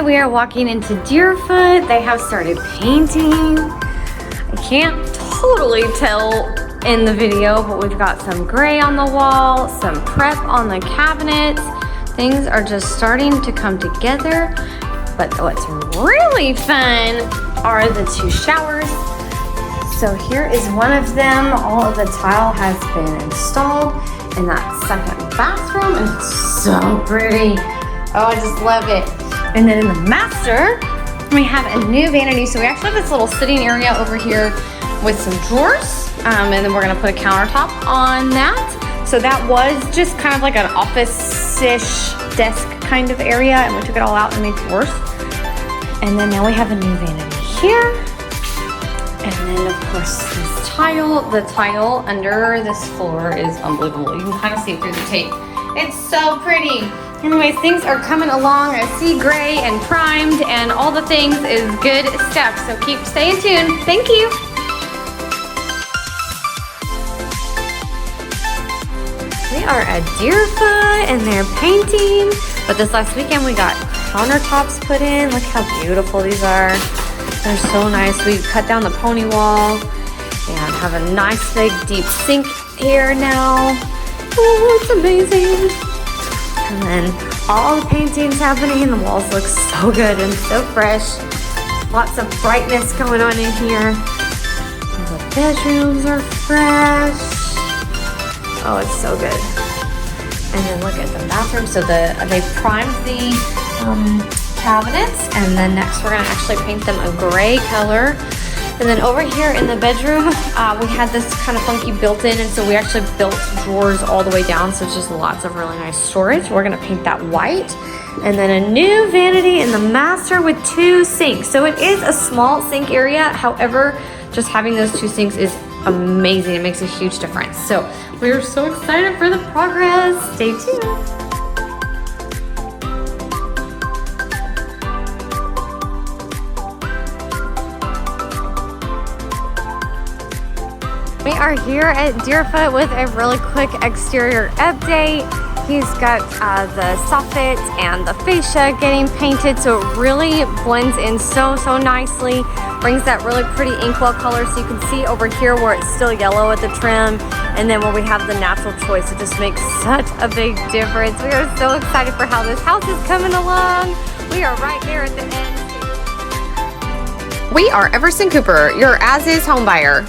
we are walking into Deerfoot. They have started painting. I can't totally tell in the video, but we've got some gray on the wall, some prep on the cabinets. Things are just starting to come together. But what's really fun are the 2 showers. So here is one of them. All of the tile has been installed in that second bathroom, and it's so pretty. Oh, I just love it. And then in the master, we have a new vanity. So we actually have this little sitting area over here with some drawers. And then we're gonna put a countertop on that. So that was just kind of like an office-ish desk kind of area, and we took it all out and made drawers. And then now we have a new vanity here. And then of course this tile, the tile under this floor is unbelievable. You can kind of see it through the tape. It's so pretty. Anyways, things are coming along. I see gray and primed and all the things is good stuff. So keep staying tuned. Thank you. We are at Deerfoot and they're painting. But this last weekend we got countertops put in. Look how beautiful these are. They're so nice. We cut down the pony wall and have a nice big deep sink here now. Oh, it's amazing. And then all the paintings happening. The walls look so good and so fresh. Lots of brightness going on in here. The bedrooms are fresh. Oh, it's so good. And then look at the bathroom. So they primed the cabinets, and then next we're gonna actually paint them a gray color. And then over here in the bedroom, we had this kind of funky built-in, and so we actually built drawers all the way down, so it's just lots of really nice storage. We're gonna paint that white. And then a new vanity in the master with 2 sinks. So it is a small sink area. However, just having those 2 sinks is amazing. It makes a huge difference. So we're so excited for the progress. Stay tuned. We are here at Deerfoot with a really quick exterior update. He's got the soffit and the fascia getting painted, so it really blends in so nicely. Brings that really pretty inkwell color, so you can see over here where it's still yellow at the trim, and then where we have the natural choice. It just makes such a big difference. We are so excited for how this house is coming along. We are right there at the end. We are EverSan Cooper, your as-is home buyer.